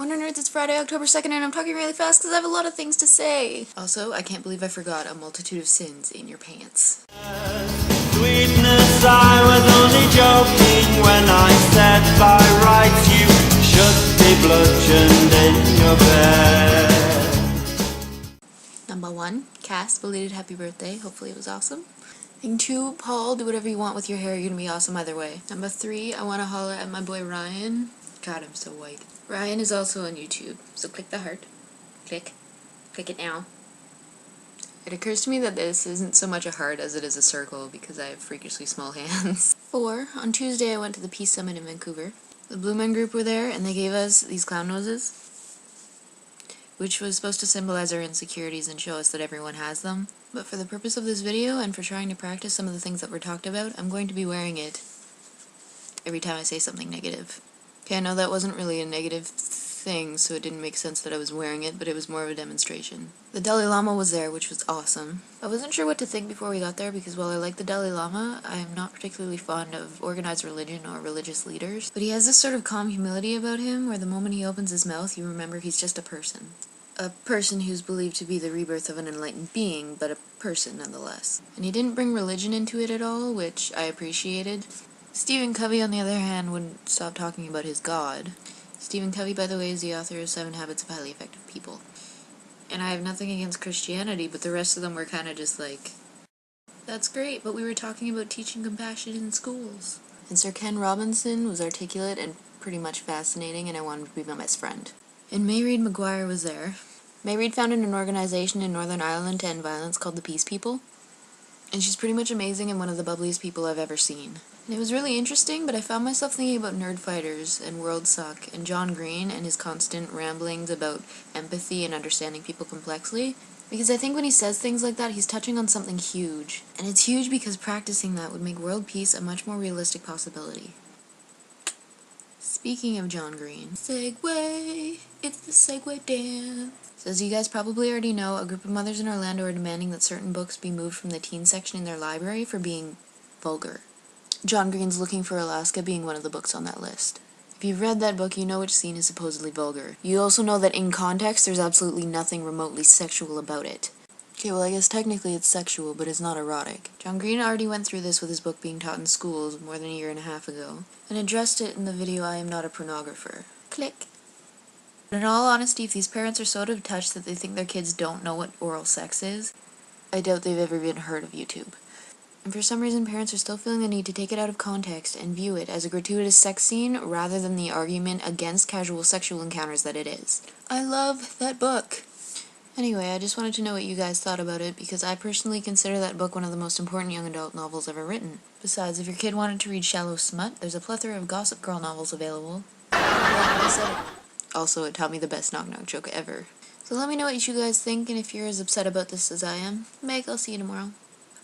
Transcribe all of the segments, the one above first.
Wonder Nerds, it's Friday, October 2nd, and I'm talking really fast because I have a lot of things to say. Also, I can't believe I forgot a multitude of sins in your pants. Sweetness, I was only joking when I said by rights you should be bludgeoned in your bed. Number 1, Cass, belated happy birthday. Hopefully it was awesome. Thing 2, Paul, do whatever you want with your hair. You're gonna be awesome either way. Number 3, I wanna holler at my boy Ryan. God, I'm so white. Ryan is also on YouTube, so click the heart. Click it now. It occurs to me that this isn't so much a heart as it is a circle because I have freakishly small hands. 4, on Tuesday I went to the Peace Summit in Vancouver. The Blue Men group were there and they gave us these clown noses, which was supposed to symbolize our insecurities and show us that everyone has them. But for the purpose of this video and for trying to practice some of the things that were talked about, I'm going to be wearing it every time I say something negative. Okay, I know that wasn't really a negative thing, so it didn't make sense that I was wearing it, but it was more of a demonstration. The Dalai Lama was there, which was awesome. I wasn't sure what to think before we got there, because while I like the Dalai Lama, I am not particularly fond of organized religion or religious leaders. But he has this sort of calm humility about him, where the moment he opens his mouth, you remember he's just a person. A person who's believed to be the rebirth of an enlightened being, but a person nonetheless. And he didn't bring religion into it at all, which I appreciated. Stephen Covey, on the other hand, wouldn't stop talking about his God. Stephen Covey, by the way, is the author of 7 Habits of Highly Effective People. And I have nothing against Christianity, but the rest of them were kind of just like, that's great, but we were talking about teaching compassion in schools. And Sir Ken Robinson was articulate and pretty much fascinating, and I wanted to be my best friend. And Mayreed Maguire was there. Mayreed founded an organization in Northern Ireland to end violence called the Peace People. And she's pretty much amazing and one of the bubbliest people I've ever seen. And it was really interesting, but I found myself thinking about Nerd Fighters and World Suck and John Green and his constant ramblings about empathy and understanding people complexly. Because I think when he says things like that, he's touching on something huge. And it's huge because practicing that would make world peace a much more realistic possibility. Speaking of John Green, Segway, it's the Segway dance. So as you guys probably already know, a group of mothers in Orlando are demanding that certain books be moved from the teen section in their library for being vulgar. John Green's Looking for Alaska being one of the books on that list. If you've read that book, you know which scene is supposedly vulgar. You also know that in context, there's absolutely nothing remotely sexual about it. Okay, well I guess technically it's sexual, but it's not erotic. John Green already went through this with his book being taught in schools more than a year and a half ago, and addressed it in the video I Am Not a Pornographer. Click. But in all honesty, if these parents are so out of touch that they think their kids don't know what oral sex is, I doubt they've ever even heard of YouTube. And for some reason, parents are still feeling the need to take it out of context and view it as a gratuitous sex scene rather than the argument against casual sexual encounters that it is. I love that book! Anyway, I just wanted to know what you guys thought about it because I personally consider that book one of the most important young adult novels ever written. Besides, if your kid wanted to read shallow smut, there's a plethora of Gossip Girl novels available. Yeah, I said it. Also, it taught me the best knock-knock joke ever. So let me know what you guys think, and if you're as upset about this as I am, Meg, I'll see you tomorrow.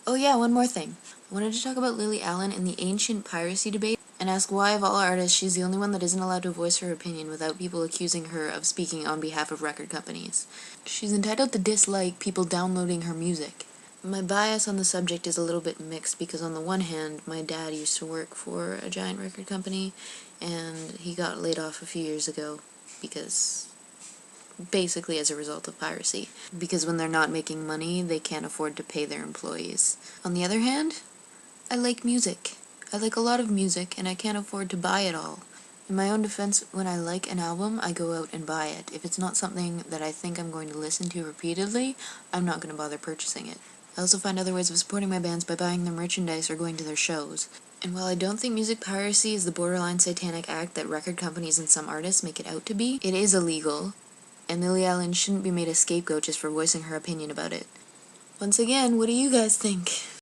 Oh yeah, one more thing. I wanted to talk about Lily Allen and the ancient piracy debate, and ask why of all artists she's the only one that isn't allowed to voice her opinion without people accusing her of speaking on behalf of record companies. She's entitled to dislike people downloading her music. My bias on the subject is a little bit mixed because on the one hand, my dad used to work for a giant record company, and he got laid off a few years ago because basically as a result of piracy. Because when they're not making money, they can't afford to pay their employees. On the other hand, I like music. I like a lot of music, and I can't afford to buy it all. In my own defense, when I like an album, I go out and buy it. If it's not something that I think I'm going to listen to repeatedly, I'm not going to bother purchasing it. I also find other ways of supporting my bands by buying their merchandise or going to their shows. And while I don't think music piracy is the borderline satanic act that record companies and some artists make it out to be, it is illegal, and Lily Allen shouldn't be made a scapegoat just for voicing her opinion about it. Once again, what do you guys think?